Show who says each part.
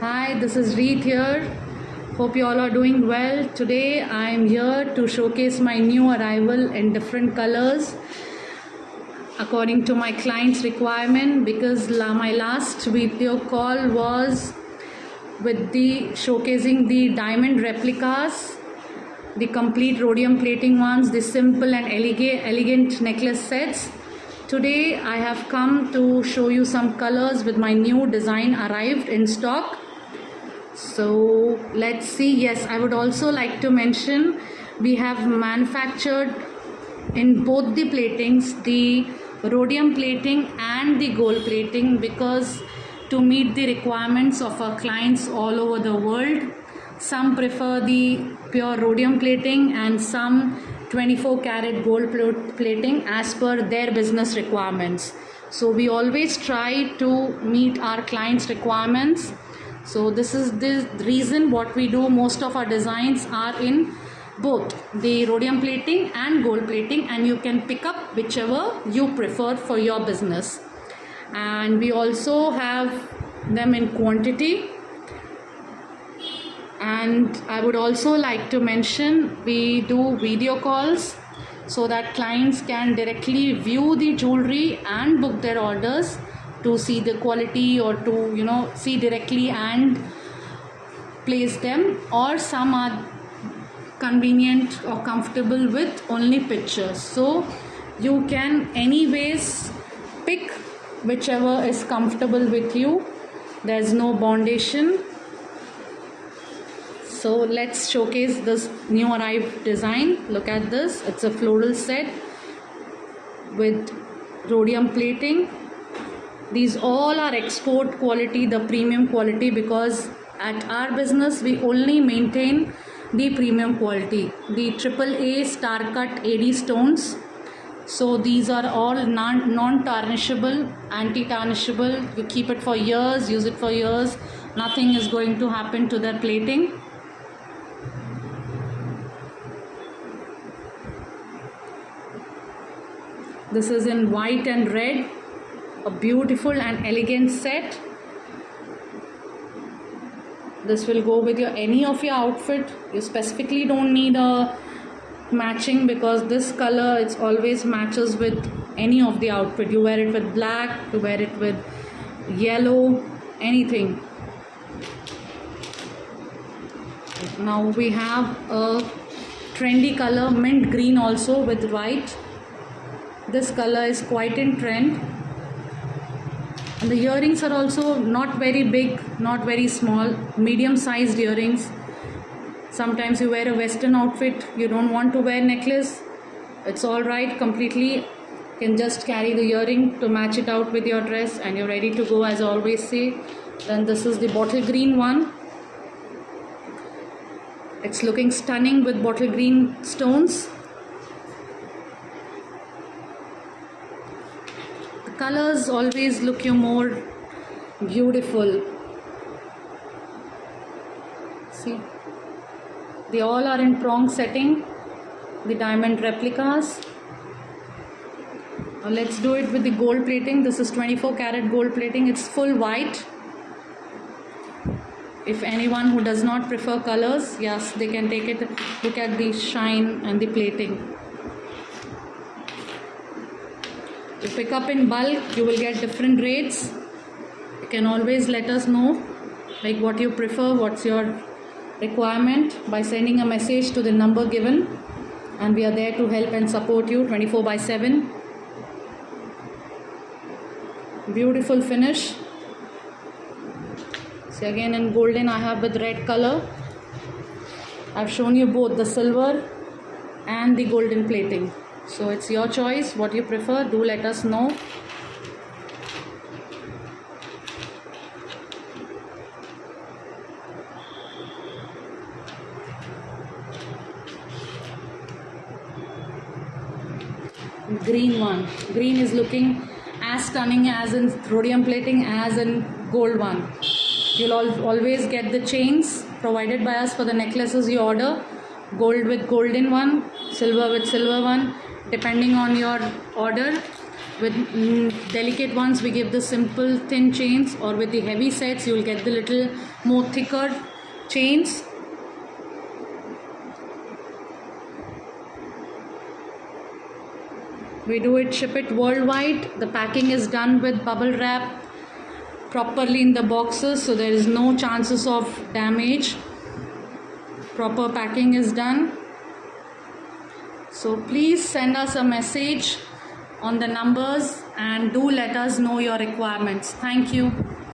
Speaker 1: Hi, this is Reet here. Hope you all are doing well. Today I am here to showcase my new arrival in different colors according to my client's requirement, because my last video call was with the showcasing the diamond replicas, the complete rhodium plating ones, the simple and elegant necklace sets. Today I have come to show you some colors with my new design arrived in stock. So let's see. Yes, I would also like to mention we have manufactured in both the platings, the rhodium plating and the gold plating, because to meet the requirements of our clients all over the world. Some prefer the pure rhodium plating and some 24 karat gold plating as per their business requirements. So we always try to meet our clients' requirements. So this is the reason what we do. Most of our designs are in both the rhodium plating and gold plating, and you can pick up whichever you prefer for your business. And we also have them in quantity. And I would also like to mention we do video calls so that clients can directly view the jewelry and book their orders to see the quality, or to see directly and place them, or some are convenient or comfortable with only pictures. So you can anyways pick whichever is comfortable with you. There's no bondation. So let's showcase this new arrived design. Look at this. It's a floral set with rhodium plating. These all are export quality, the premium quality, because at our business we only maintain the premium quality, the AAA star cut AD stones. So these are all non-tarnishable, anti-tarnishable. You keep it for years, use it for years. Nothing is going to happen to their plating. This is in white and red. A beautiful and elegant set. This will go with any of your outfit. You specifically don't need a matching, because this color it's always matches with any of the outfit. You wear it with black, you wear it with yellow, anything. Now we have a trendy color, mint green, also with white. This color is quite in trend. And the earrings are also not very big, not very small, medium sized earrings. Sometimes you wear a western outfit, you don't want to wear necklace, it's all right, completely. You can just carry the earring to match it out with your dress and you're ready to go, as I always say. Then this is the bottle green one. It's looking stunning with bottle green stones. Colors always look you more beautiful. See, they all are in prong setting, the diamond replicas. Now let's do it with the gold plating. This is 24 karat gold plating. It's full white. If anyone who does not prefer colors, yes, they can take it. Look at the shine and the plating. You pick up in bulk, you will get different rates. You can always let us know like what you prefer, what's your requirement, by sending a message to the number given, and we are there to help and support you 24/7. Beautiful finish. See, again in golden I have with red color. I've shown you both the silver and the golden plating. So it's your choice what you prefer. Do let us know. Green one. Green is looking as stunning as in rhodium plating as in gold one. You'll always get the chains provided by us for the necklaces you order. Gold with golden one, silver with silver one, depending on your order. With delicate ones, we give the simple thin chains, or with the heavy sets, you will get the little more thicker chains. We do it, ship it worldwide. The packing is done with bubble wrap properly in the boxes, so there is no chances of damage. Proper packing is done. So please send us a message on the numbers and do let us know your requirements. Thank you.